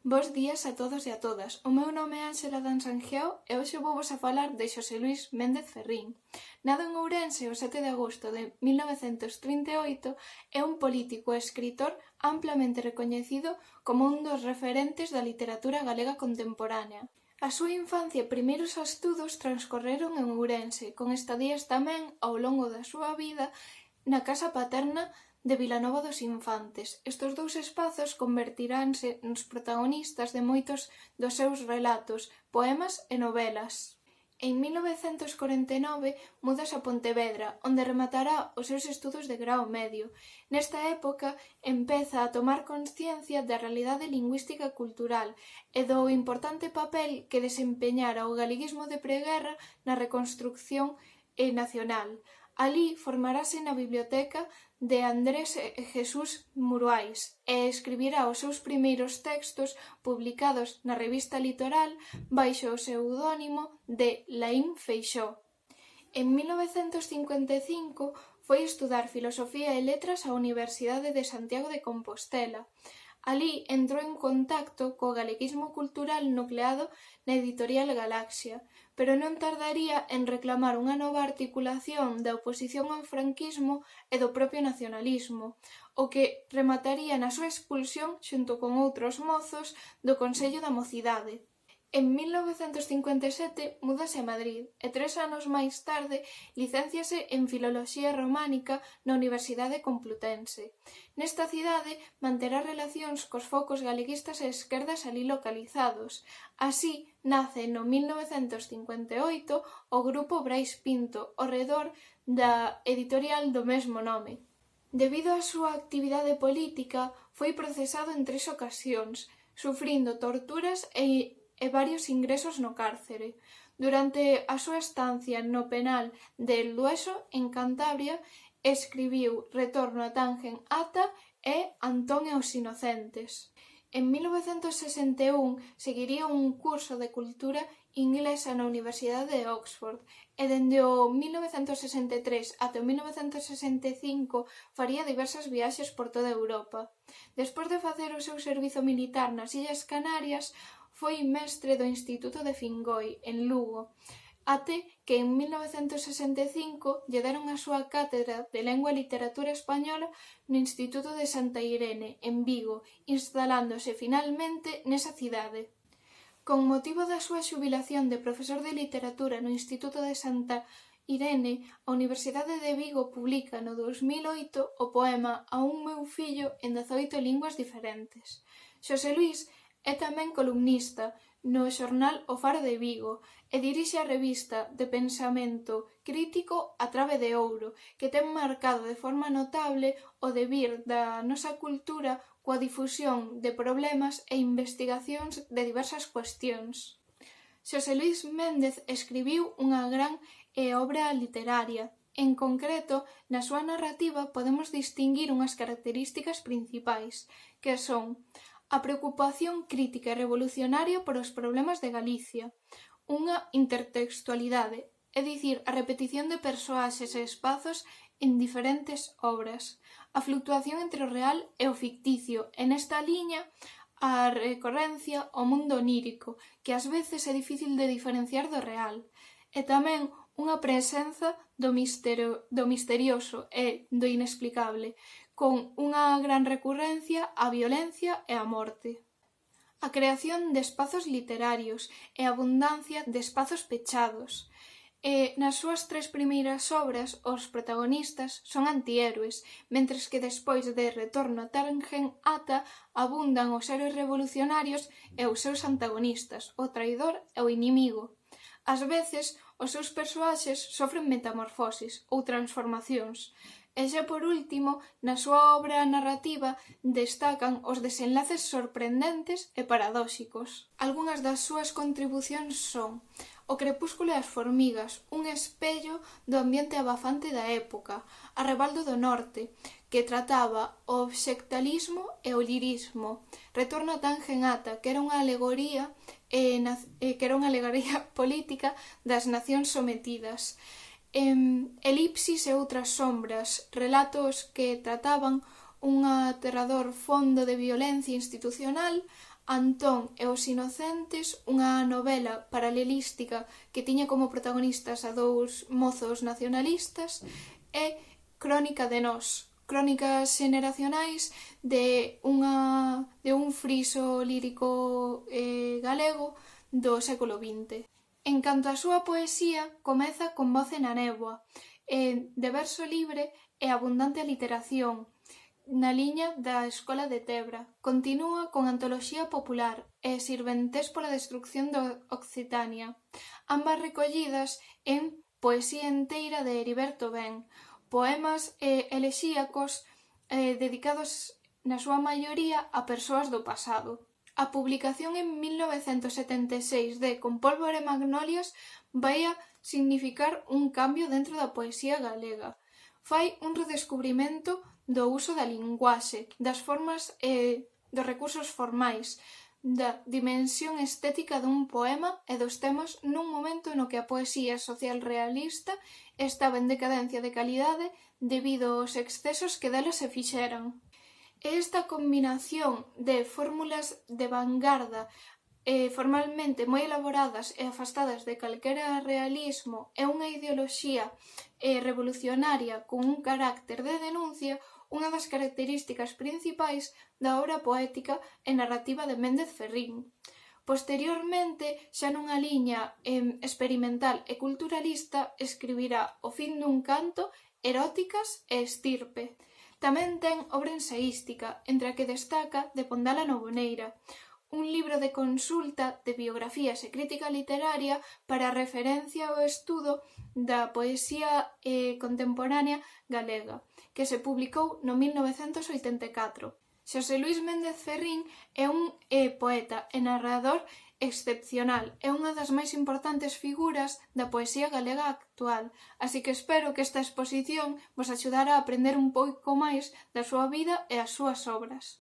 Bos días a todos e a todas. O meu nome é Ángela Dan Sanjeo e hoxe vou vos a falar de Xosé Luís Méndez Ferrín. Nado en Ourense o 7 de agosto de 1938, é un político e escritor amplamente recoñecido como un dos referentes da literatura galega contemporánea. A súa infancia e primeiros estudos transcorreron en Ourense, con estadías tamén ao longo da súa vida na casa paterna de Vilanova dos Infantes. Estes dous espazos convertiránse nos protagonistas de moitos dos seus relatos, poemas e novelas. En 1949 múdase a Pontevedra, onde rematará os seus estudos de grao medio. Nesta época empeza a tomar consciencia da realidade lingüística e cultural e do importante papel que desempeñara o galeguismo de preguerra na reconstrucción nacional. Alí formarase na biblioteca de Andrés Jesús Muruais e escribirá os seus primeiros textos publicados na revista Litoral baixo o pseudónimo de Laín Feixóo. En 1955 foi estudar Filosofía e Letras á Universidade de Santiago de Compostela. Alí entrou en contacto co galeguismo cultural nucleado na editorial Galaxia, pero non tardaría en reclamar unha nova articulación da oposición ao franquismo e do propio nacionalismo, o que remataría na súa expulsión xunto con outros mozos do Consello da Mocidade. En 1957 múdase a Madrid e 3 anos máis tarde licénciase en Filoloxía Románica na Universidade Complutense. Nesta cidade manterá relacións cos focos galeguistas e esquerdas alí localizados. Así nace no 1958 o Grupo Brais Pinto, ao redor da editorial do mesmo nome. Debido á súa actividade política, foi procesado en 3 ocasións, sufrindo torturas e varios ingresos no cárcere. Durante a súa estancia no penal de El Dueso, en Cantabria, escribiu Retorno a Tangen Ata e Antón e os Inocentes. En 1961 seguiría un curso de cultura inglesa na Universidade de Oxford e dende o 1963 ata o 1965 faría diversas viaxes por toda Europa. Despois de facer o seu servizo militar nas Illas Canarias, foi mestre do Instituto de Fingoi, en Lugo, até que en 1965 lle deron a súa cátedra de Lengua e Literatura Española no Instituto de Santa Irene, en Vigo, instalándose finalmente nesa cidade. Con motivo da súa xubilación de profesor de literatura no Instituto de Santa Irene, a Universidade de Vigo publica no 2008 o poema A un meu fillo en 18 linguas diferentes. Xosé Luís é tamén columnista no xornal O Faro de Vigo e dirixe a revista de pensamento crítico A Trave de Ouro, que ten marcado de forma notable o devir da nosa cultura coa difusión de problemas e investigacións de diversas cuestións. Xosé Luís Méndez escribiu unha gran obra literaria. En concreto, na súa narrativa podemos distinguir unhas características principais, que son a preocupación crítica e revolucionaria por os problemas de Galicia, unha intertextualidade, é dicir, a repetición de persoaxes e espazos en diferentes obras, a fluctuación entre o real e o ficticio, e nesta liña a recorrencia ao mundo onírico, que ás veces é difícil de diferenciar do real, e tamén unha presenza do misterioso e do inexplicable, con unha gran recurrencia á violencia e á morte. A creación de espazos literarios e a abundancia de espazos pechados. Nas súas 3 primeiras obras, os protagonistas son antihéroes, mentres que despois de Retorno a Tangen Ata abundan os héroes revolucionarios e os seus antagonistas, o traidor e o inimigo. Ás veces, os seus persoaxes sofren metamorfosis ou transformacións. E xa por último, na súa obra narrativa destacan os desenlaces sorprendentes e paradóxicos. Algunhas das súas contribucións son O crepúsculo e as formigas, un espello do ambiente abafante da época, Arrebaldo do Norte, que trataba o obxectalismo e o lirismo, Retorno a Tangen Ata, que era unha alegoría política das nacións sometidas, Elipsis e outras sombras, relatos que trataban un aterrador fondo de violencia institucional, Antón e os Inocentes, unha novela paralelística que tiña como protagonistas a dous mozos nacionalistas, e Crónica de nós, crónicas xeneracionais de un friso lírico galego do século XX. En canto á súa poesía, comeza con Voce na néboa, de verso libre e abundante aliteración, na liña da Escola de Tebra. Continúa con Antoloxía popular e Sirventés pola destrucción de Occitania, ambas recollidas en Poesía enteira de Heriberto Ben, poemas elexíacos dedicados na súa maioría a persoas do pasado. A publicación en 1976 de Con pólvora e magnolias vai a significar un cambio dentro da poesía galega. Fai un redescubrimento do uso da linguaxe, das formas e dos recursos formais, da dimensión estética dun poema e dos temas nun momento no que a poesía social realista estaba en decadencia de calidade debido aos excesos que dela se fixeran. Esta combinación de fórmulas de vanguarda formalmente moi elaboradas e afastadas de calquera realismo e unha ideoloxía revolucionaria con un carácter de denuncia, unha das características principais da obra poética e narrativa de Méndez Ferrín. Posteriormente, xa nunha liña experimental e culturalista, escribirá O fin dun canto, Eróticas e Estirpe. Tamén ten obra ensaística, entre a que destaca De Pondal a Novoneira, un libro de consulta de biografías e crítica literaria para referencia ao estudo da poesía contemporánea galega, que se publicou no 1984. Xosé Luís Méndez Ferrín é un poeta e narrador excepcional, é unha das máis importantes figuras da poesía galega actual, así que espero que esta exposición vos axudara a aprender un pouco máis da súa vida e as súas obras.